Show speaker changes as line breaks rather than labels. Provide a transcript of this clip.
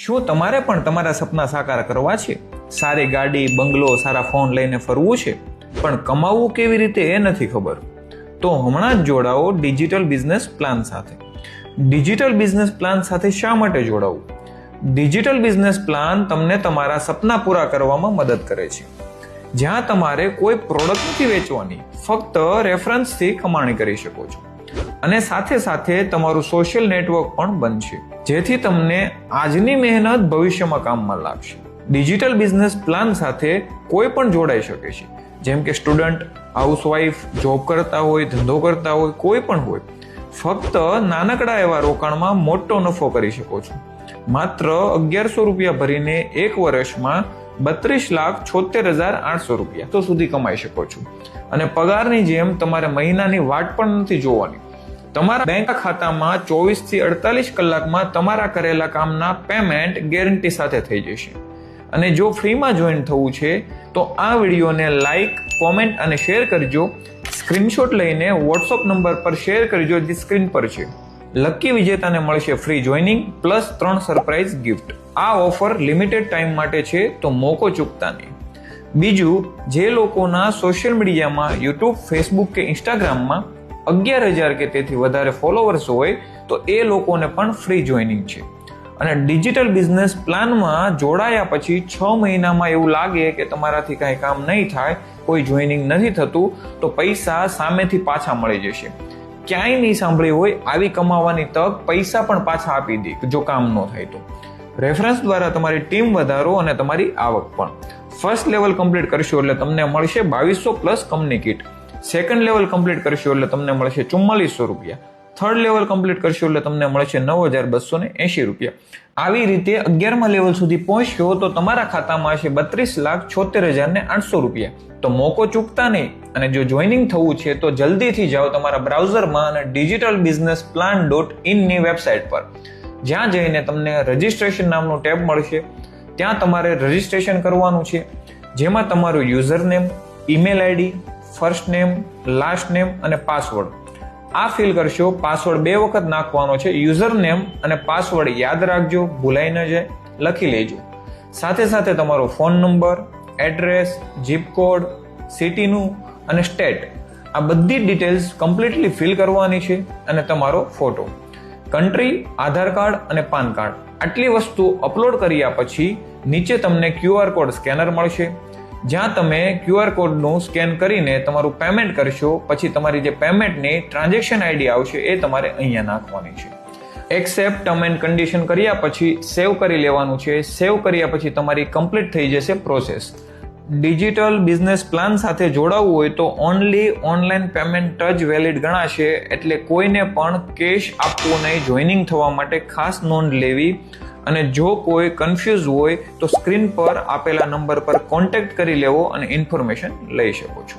શું તમારે પણ તમારા સપના સાકાર કરવા છે? સારી ગાડી, બંગલો, સારા ફોન લઈને ફરવું છે, પણ કમાવવું કેવી રીતે એ નથી ખબર? તો હમણાં જ જોડાઓ ડિજિટલ બિઝનેસ પ્લાન સાથે. ડિજિટલ બિઝનેસ પ્લાન સાથે શા માટે જોડાવું? ડિજિટલ બિઝનેસ પ્લાન તમને તમારા સપના પૂરા કરવામાં મદદ કરે છે, જ્યાં તમારે કોઈ પ્રોડક્ટ નથી વેચવાની, ફક્ત રેફરન્સથી કમાણી કરી શકો છો. અને સાથે સાથે તમારું સોશિયલ નેટવર્ક પણ બનશે, જેથી તમને આજની મહેનત ભવિષ્યમાં કામમાં લાગશે. ડિજિટલ બિઝનેસ પ્લાન સાથે કોઈ પણ જોડાઈ શકે છે, જેમ કે સ્ટુડન્ટ, હાઉસવાઈફ, જોબ કરતા હોય, ધંધો કરતા હોય, કોઈ પણ હોય. ફક્ત નાનકડા એવા રોકાણમાં મોટો નફો કરી શકો છો. માત્ર 1100 રૂપિયા ભરીને એક વર્ષમાં 32,76,800 રૂપિયા તો સુધી કમાઈ શકો છો. અને પગારની જેમ તમારે મહિનાની વાટ પણ નથી જોવાની. તમારા બેંક ખાતામાં 24 થી 48 કલાકમાં તમારા કરેલા કામના પેમેન્ટ ગેરંટી સાથે થઈ જશે. અને જો ફ્રીમાં જોઈન થવું છે તો આ વિડીયોને લાઈક, કોમેન્ટ અને શેર કરજો. સ્ક્રીનશોટ લઈને વોટ્સઅપ નંબર પર શેર કરજો, જે સ્ક્રીન પર છે. લકી વિજેતાને મળશે free joining plus 3 surprise gift. આ ઓફર લિમિટેડ ટાઈમ માટે છે, તો મોકો ચૂકતા નહીં. બીજું, જે લોકોના સોશિયલ મીડિયામાં યુટ્યુબ, ફેસબુક કે ઇન્સ્ટાગ્રામમાં 11,000 કે તેથી વધારે ફોલોવર્સ હોય તો એ લોકોને પણ ફ્રી જોઈનિંગ છે. અને ડિજિટલ બિઝનેસ પ્લાનમાં જોડાયા પછી 6 મહિનામાં એવું લાગે કે તમારાથી કાંઈ કામ નહીં થાય, કોઈ જોઈનિંગ નથી થતું, તો પૈસા સામેથી પાછા મળી જશે. ક્યાંય નહીં સાંભળ્યું હોય આવી કમાવાની તક, પૈસા પણ પાછા આપી દે જો કામ ન થાય તો. રેફરન્સ દ્વારા તમારી ટીમ વધારો અને તમારી આવક પણ. ફર્સ્ટ લેવલ કમ્પ્લીટ કરશો એટલે તમને મળશે 2200 plus company kit. Second level complete કરશો એટલે તમને મળશે 4400 રૂપિયા. થર્ડ લેવલ કમ્પ્લીટ કરશો એટલે તમને મળશે 9,280 રૂપિયા. આવી રીતે 11મા લેવલ સુધી પહોંચશો તો તમારા ખાતામાં હશે 32,76,800 રૂપિયા. તો મોકો ચૂકતા નહીં. અને જો જોઈનિંગ થવું છે તો જલ્દીથી જાઓ તમારા બ્રાઉઝરમાં અને digitalbusinessplan.in ની વેબસાઇટ પર, જ્યાં જઈને તમને રજિસ્ટ્રેશન નામનું ટેબ મળશે. ત્યાં તમારે રજિસ્ટ્રેશન કરવાનું છે, જેમાં તમારું user name, email ID, first name, last name અને પાસવર્ડ આ ફિલ કરશો. પાસવર્ડ 2 વખત નાખવાનો છે. યુઝર નેમ અને પાસવર્ડ યાદ રાખજો, ભૂલાઈ ન જાય, લખી લેજો. સાથે સાથે તમારો phone number, address, zip code, સિટીનું અને સ્ટેટ, આ બધી ડિટેલ્સ કમ્પ્લીટલી ફિલ કરવાની છે. અને તમારો ફોટો, કન્ટ્રી, આધાર કાર્ડ અને પાન કાર્ડ, આટલી વસ્તુ અપલોડ કર્યા પછી નીચે તમને QR કોડ સ્કેનર મળશે, જ્યાં તમે QR કોડનું સ્કેન કરીને તમારું પેમેન્ટ કરશો. પછી તમારી જે પેમેન્ટની ટ્રાન્ઝેક્શન આઈડી આવશે એ તમારે અહીંયા નાખવાની છે. એક્સેપ્ટ ટર્મ એન્ડ કન્ડિશન કર્યા પછી સેવ કરી લેવાનું છે. સેવ કર્યા પછી તમારી કમ્પ્લીટ થઈ જશે પ્રોસેસ. ડિજિટલ બિઝનેસ પ્લાન સાથે જોડાવવું હોય તો ઓનલી ઓનલાઈન પેમેન્ટ જ વેલિડ ગણાશે, એટલે કોઈને પણ કેશ આપવું નહીં. જોઈનિંગ થવા માટે ખાસ નોંધ લેવી. અને જો કોઈ કન્ફ્યુઝ હોય તો સ્ક્રીન પર આપેલા નંબર પર કોન્ટેક્ટ કરી લેવો અને ઇન્ફોર્મેશન લઈ શકો છો.